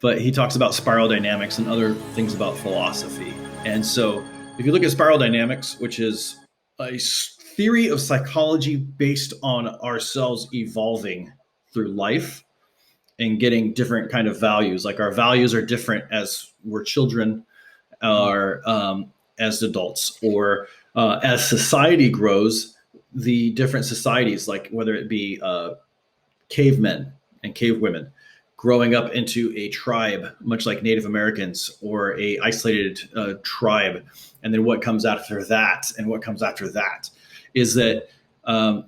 but he talks about spiral dynamics and other things about philosophy. And so if you look at spiral dynamics, which is a theory of psychology based on ourselves evolving through life and getting different kind of values, like our values are different as we're children, or as adults, or as society grows, the different societies, like whether it be cavemen and cavewomen growing up into a tribe, much like Native Americans, or a isolated tribe, and then what comes after that, and what comes after that, is that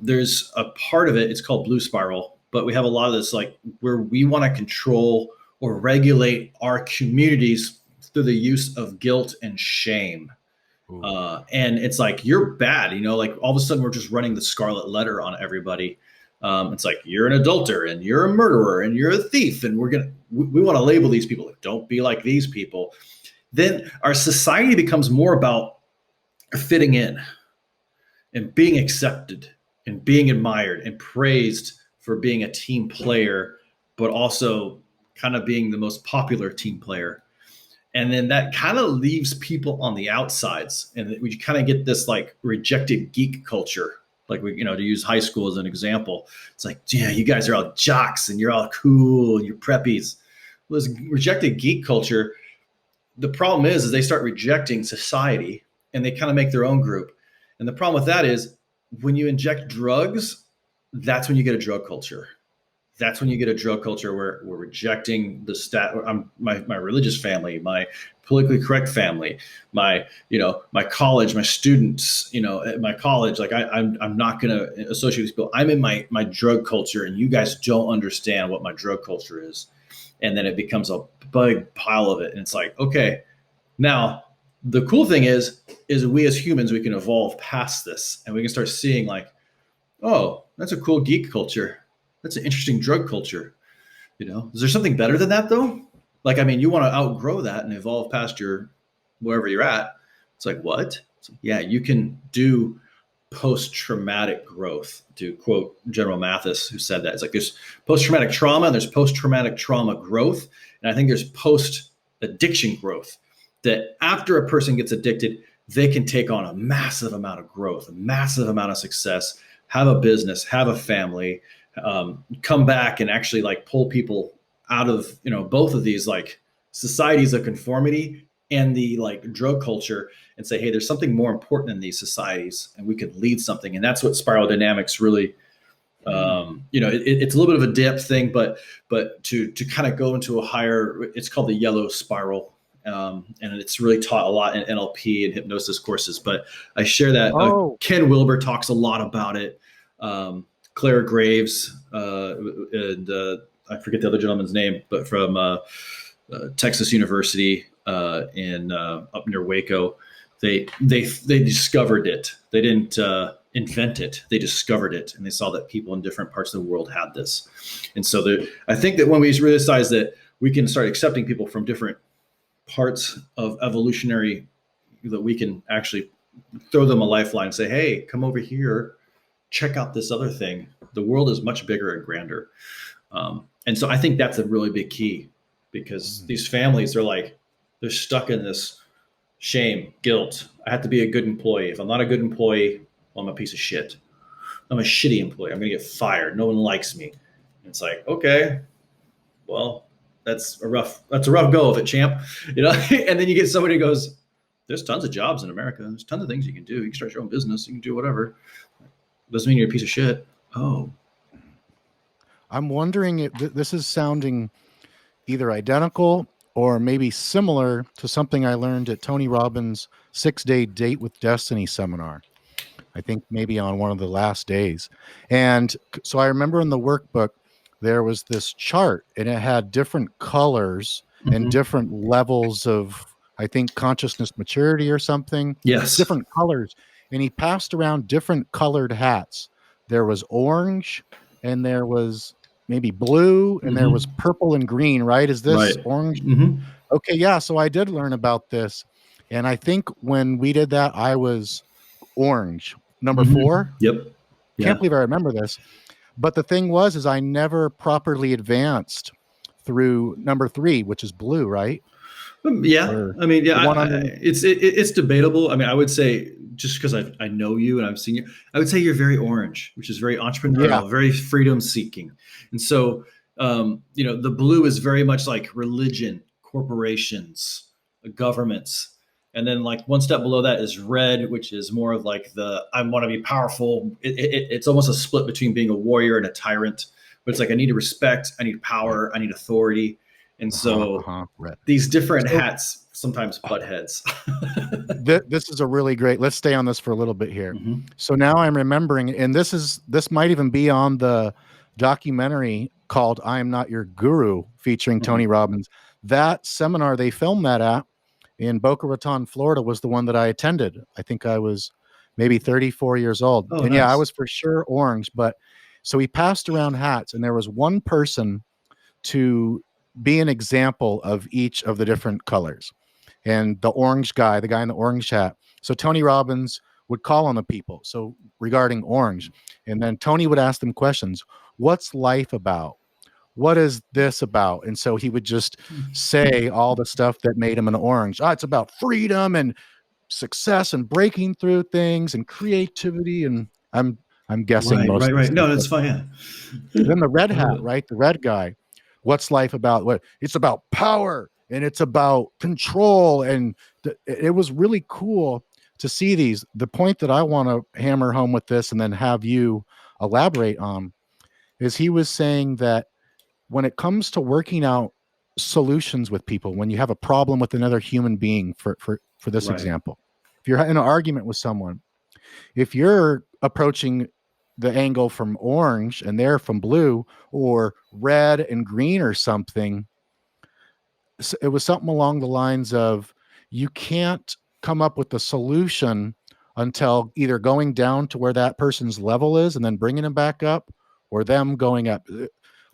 there's a part of it. It's called blue spiral, but we have a lot of this, like where we want to control or regulate our communities through the use of guilt and shame. And it's like, you're bad, like all of a sudden we're just running the scarlet letter on everybody. It's like, you're an adulterer and you're a murderer and you're a thief. And we want to label these people. Don't be like these people. Then our society becomes more about fitting in and being accepted and being admired and praised for being a team player, but also kind of being the most popular team player. And then that kind of leaves people on the outsides. And we kind of get this like rejected geek culture. Like to use high school as an example, it's like, yeah, you guys are all jocks and you're all cool and you're preppies. Well, this rejected geek culture, the problem is they start rejecting society and they kind of make their own group. And the problem with that is when you inject drugs, that's when you get a drug culture. That's when you get a drug culture where we're rejecting my religious family, my politically correct family, my college, my students, at my college. Like I'm not going to associate with people. I'm in my drug culture, and you guys don't understand what my drug culture is. And then it becomes a big pile of it. And it's like, okay, now the cool thing is we as humans, we can evolve past this, and we can start seeing like, oh, that's a cool geek culture. That's an interesting drug culture. Is there something better than that though? Like, I mean, you want to outgrow that and evolve past your, wherever you're at. It's like, what? It's like, yeah, you can do post-traumatic growth, to quote General Mathis, who said that. It's like there's post-traumatic trauma and there's post-traumatic trauma growth. And I think there's post-addiction growth, that after a person gets addicted, they can take on a massive amount of growth, a massive amount of success, have a business, have a family, come back and actually like pull people out of, both of these like societies of conformity and the like drug culture, and say, hey, there's something more important in these societies and we could lead something. And that's what spiral dynamics really, it's a little bit of a depth thing, but to kind of go into a higher, it's called the yellow spiral. And it's really taught a lot in NLP and hypnosis courses, but I share that. Ken Wilber talks a lot about it. Claire Graves, and I forget the other gentleman's name, but from Texas University in up near Waco, they discovered it. They didn't invent it; they discovered it, and they saw that people in different parts of the world had this. And so, I think that when we realize that we can start accepting people from different parts of evolutionary, that we can actually throw them a lifeline and say, "Hey, come over here. Check out this other thing. The world is much bigger and grander." And so I think that's a really big key, because these families are like, they're stuck in this shame, guilt. I have to be a good employee. If I'm not a good employee, well, I'm a piece of shit. I'm a shitty employee. I'm going to get fired. No one likes me. And it's like, okay, well, that's a rough go of it, champ. And then you get somebody who goes, there's tons of jobs in America. There's tons of things you can do. You can start your own business. You can do whatever. Doesn't mean you're a piece of shit. Oh. I'm wondering if this is sounding either identical or maybe similar to something I learned at Tony Robbins' 6-day Date with Destiny seminar. I think maybe on one of the last days. And so I remember in the workbook, there was this chart and it had different colors and different levels of, I think, consciousness maturity or something. Yes. Different colors. And he passed around different colored hats. There was orange and there was maybe blue and there was purple and green, right? Is this orange? Okay, yeah. So I did learn about this. And I think when we did that, I was orange, number 4. Yep. Yeah. Can't believe I remember this. But the thing is I never properly advanced through number 3, which is blue, right? Yeah, Or I mean, yeah, the one under. it's debatable. I mean, I would say just because I know you and I've seen you, I would say you're very orange, which is very Yeah. entrepreneurial, very freedom seeking, and so the blue is very much like religion, corporations, governments, and then like one step below that is red, which is more of like the I want to be powerful. It's almost a split between being a warrior and a tyrant, but it's like I need respect, I need Yeah. power, I need authority, and so Right. these different So hats sometimes butt heads. this is a really great. Let's stay on this for a little bit here. Mhm. So now I'm remembering, and this might even be on the documentary called "I Am Not Your Guru" featuring Tony Mhm. Robbins. That seminar they filmed that at in Boca Raton, Florida, was the one that I attended. I think I was maybe 34 years old, Oh, and yeah, I nice. was for sure orange. But so he passed around hats, and there was one person to be an example of each of the different colors. And the orange guy, the guy in the orange hat. So Tony Robbins would call on the people. So regarding orange, and then Tony would ask them questions. What's life about? What is this about? And so he would just say all the stuff that made him an orange. Ah, it's about freedom and success and breaking through things and creativity. And I'm guessing Right, most right, of the right. stuff, No, but that's fine. then the red I love hat, it. right? The red guy. What's life about? What it's about power and it's about control. And it was really cool to see these. The point that I want to hammer home with this and then have you elaborate on is he was saying that when it comes to working out solutions with people, when you have a problem with another human being, for this Right, example, if you're in an argument with someone, if you're approaching the angle from orange and they're from blue or red and green or something, it was something along the lines of you can't come up with a solution until either going down to where that person's level is and then bringing them back up or them going up.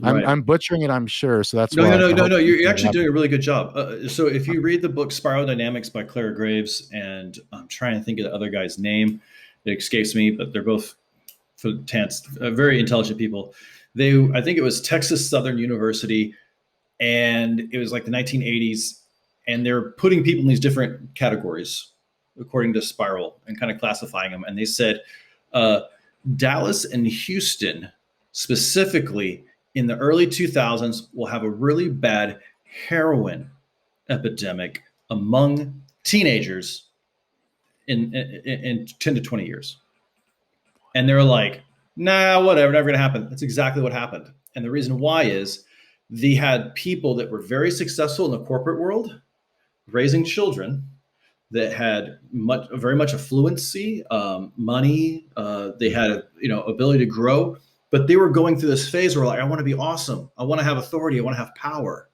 right. I'm butchering it, I'm sure. So that's No, no, why no, I no, hope no. you You're can actually doing a elaborate. really good job. So if you read the book Spiral Dynamics by Clara Graves, and I'm trying to think of the other guy's name, it escapes me, but they're both very intelligent people. I think it was Texas Southern University, and it was like the 1980s, and they're putting people in these different categories according to Spiral and kind of classifying them. And they said uh, Dallas and Houston specifically in the early 2000s will have a really bad heroin epidemic among teenagers in 10 to 20 years. And they're like, nah, whatever, never going to happen. That's exactly what happened. And the reason why is they had people that were very successful in the corporate world raising children that had very much affluency, money. They had a ability to grow, but they were going through this phase where like I want to be awesome, I want to have authority, I want to have power,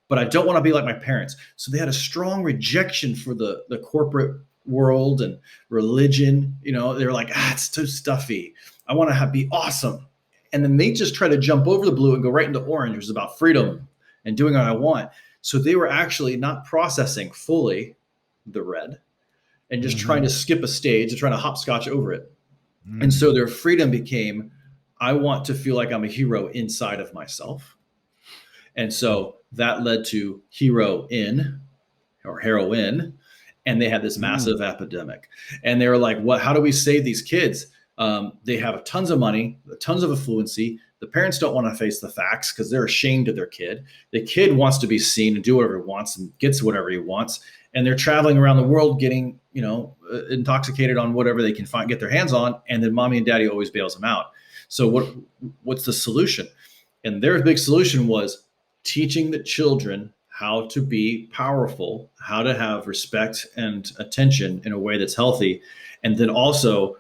but I don't want to be like my parents. So they had a strong rejection for the corporate world and religion. They were like, it's too stuffy. I want to be awesome. And then they just try to jump over the blue and go right into orange, which is about freedom and doing what I want. So they were actually not processing fully the red and just trying Mhm. to skip a stage and trying to hopscotch over it. And Mm. so their freedom became, I want to feel like I'm a hero inside of myself. And so that led to hero in or heroin. And they had this Mm. massive epidemic. And they were like, what, how do we save these kids? They have tons of money, tons of affluency. The parents don't want to face the facts because they're ashamed of their kid. The kid wants to be seen and do whatever he wants and gets whatever he wants. And they're traveling around the world getting, intoxicated on whatever they can get their hands on. And then mommy and daddy always bails them out. So what's the solution? And their big solution was teaching the children how to be powerful, how to have respect and attention in a way that's healthy, and then also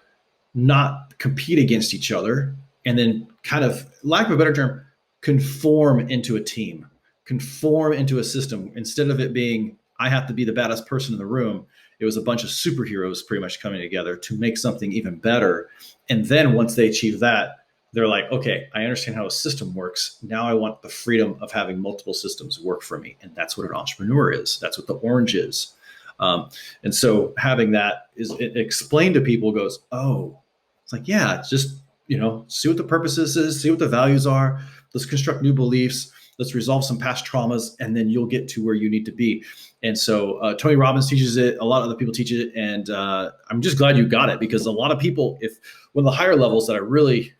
not compete against each other, and then kind of, lack of a better term, conform into a team, conform into a system. Instead of it being, I have to be the baddest person in the room, it was a bunch of superheroes pretty much coming together to make something even better. And then once they achieve that, they're like, okay, I understand how a system works. Now I want the freedom of having multiple systems work for me. And that's what an entrepreneur is. That's what the orange is. And so having that is it explained to people goes, oh, it's like, yeah, it's just, see what the purpose is, see what the values are. Let's construct new beliefs. Let's resolve some past traumas, and then you'll get to where you need to be. And so Tony Robbins teaches it. A lot of other people teach it, and I'm just glad you got it, because a lot of people, if one of the higher levels that I really,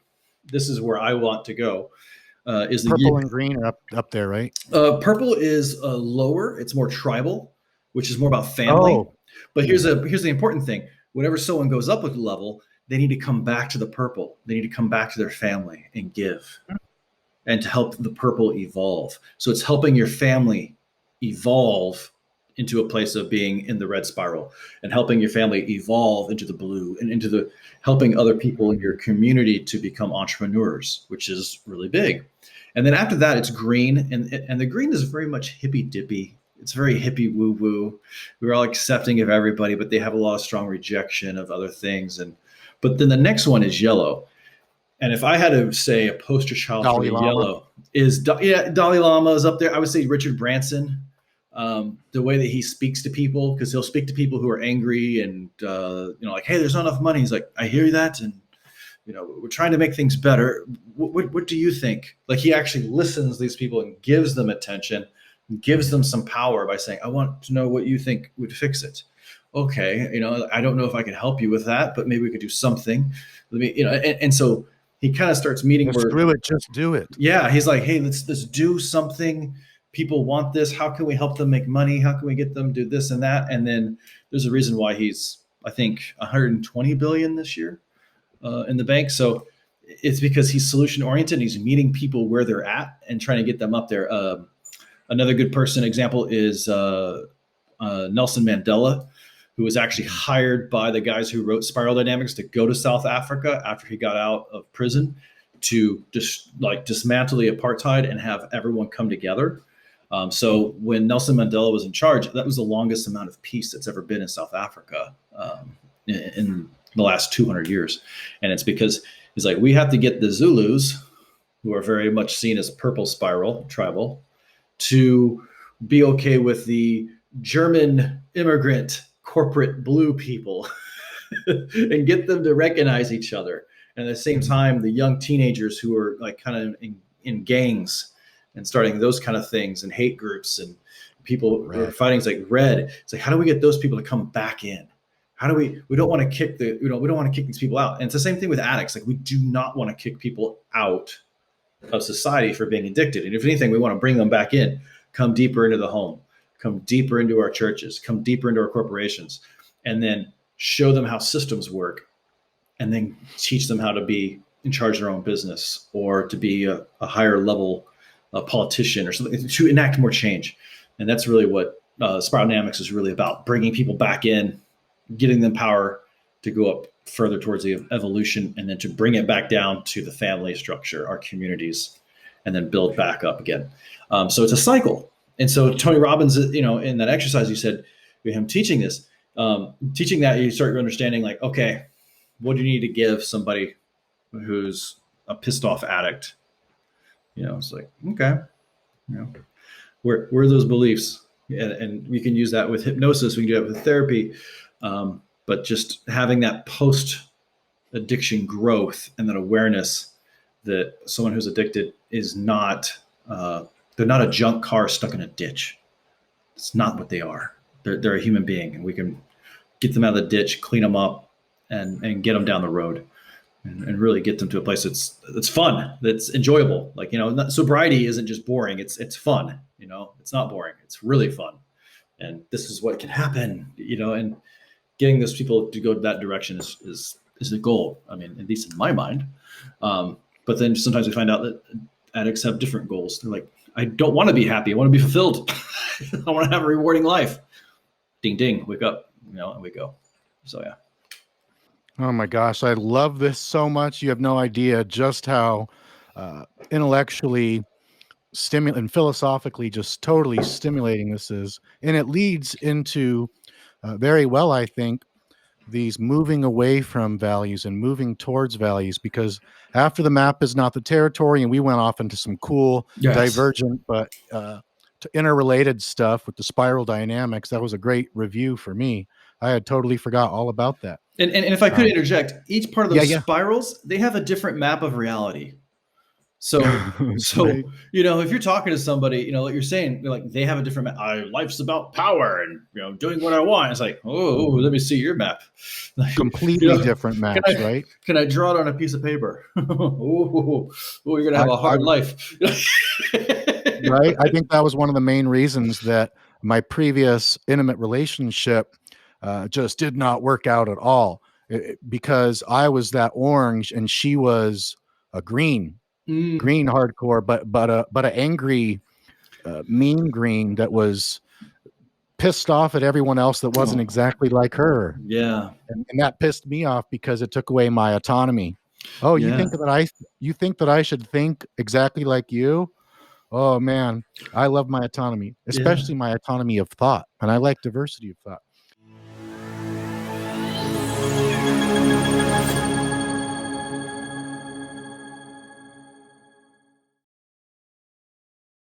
this is where I want to go, is the Purple and green are up there, right? purple is lower. It's more tribal, which is more about family. Oh, But here's the important thing. Whenever someone goes up with a level, they need to come back to the purple. They need to come back to their family and give, and to help the purple evolve. So it's helping your family evolve into a place of being in the red spiral, and helping your family evolve into the blue, and into the helping other people in your community to become entrepreneurs, which is really big. And then after that, it's green, and the green is very much hippy dippy. It's very hippie woo woo. We're all accepting of everybody, but they have a lot of strong rejection of other things. But then the next one is yellow. And if I had to say a poster child for Dalai the Lama. yellow is, Dalai Lama is up there. I would say Richard Branson. The way that he speaks to people, because he'll speak to people who are angry and like, hey, there's not enough money. He's like, I hear that, and we're trying to make things better. What do you think? Like, he actually listens to these people and gives them attention, and gives them some power by saying, I want to know what you think would fix it. Okay, I don't know if I can help you with that, but maybe we could do something. Let me, and so he kind of starts meeting where, screw it, just do it. yeah, he's like, hey, let's do something. People want this. How can we help them make money? How can we get them to do this and that? And then there's a reason why he's, I think, 120 billion this year in the bank. So it's because he's solution oriented. He's meeting people where they're at and trying to get them up there. Another good person example is Nelson Mandela, who was actually hired by the guys who wrote Spiral Dynamics to go to South Africa after he got out of prison, to just dismantle the apartheid and have everyone come together. So when Nelson Mandela was in charge, that was the longest amount of peace that's ever been in South Africa in the last 200 years. And it's because he's like, we have to get the Zulus, who are very much seen as purple spiral tribal, to be okay with the German immigrant corporate blue people and get them to recognize each other. And at the same time, the young teenagers who are like kind of in gangs and starting those kind of things, and hate groups, and people who are fighting, it's like red. It's like, how do we get those people to come back in? How do we don't want to kick we don't want to kick these people out. And it's the same thing with addicts. Like, we do not want to kick people out of society for being addicted. And if anything, we want to bring them back in, come deeper into the home, come deeper into our churches, come deeper into our corporations, and then show them how systems work, and then teach them how to be in charge of their own business, or to be a higher level politician or something, to enact more change. And that's really what Spiral Dynamics is really about: bringing people back in, getting them power to go up further towards the evolution, and then to bring it back down to the family structure, our communities, and then build back up again. So it's a cycle. And so Tony Robbins, in that exercise, you said, him teaching this, teaching that, you start understanding, like, okay, what do you need to give somebody who's a pissed off addict? It's like, okay, where are those beliefs? And we can use that with hypnosis. We can do that with therapy. But just having that post addiction growth and that awareness that someone who's addicted is not, they're not a junk car stuck in a ditch. It's not what they are. They're a human being, and we can get them out of the ditch, clean them up, and get them down the road, and really get them to a place that's fun, that's enjoyable. Like, sobriety isn't just boring. It's fun. It's not boring. It's really fun. And this is what can happen, and getting those people to go that direction is the goal. I mean, at least in my mind. But then sometimes we find out that addicts have different goals. They're like, I don't want to be happy. I want to be fulfilled. I want to have a rewarding life. Ding, ding, wake up, and we go. So, yeah. Oh my gosh, I love this so much. You have no idea just how intellectually and philosophically just totally stimulating this is. And it leads into very well, I think, these moving away from values and moving towards values, because after the map is not the territory, and we went off into some cool divergent but interrelated stuff with the spiral dynamics. That was a great review for me. I had totally forgot all about that. And if I could interject, each part of those spirals, they have a different map of reality. So, Right. if you're talking to somebody, like you're saying, like they have a different life's about power and doing what I want. It's like, oh, Mhm. let me see your map. Like, Completely different can maps, I right? can I draw it on a piece of paper? Oh, you're gonna have I a I hard life. Right? I think that was one of the main reasons that my previous intimate relationship just did not work out at all. Because I was that orange and she was a Mm. green hardcore, but a angry, mean green that was pissed off at everyone else that wasn't Oh, exactly like her. yeah, And that pissed me off because it took away my autonomy. Oh, yeah, you think that I should think exactly like you? Oh man, I love my autonomy, yeah. especially my autonomy of thought, and I like diversity of thought.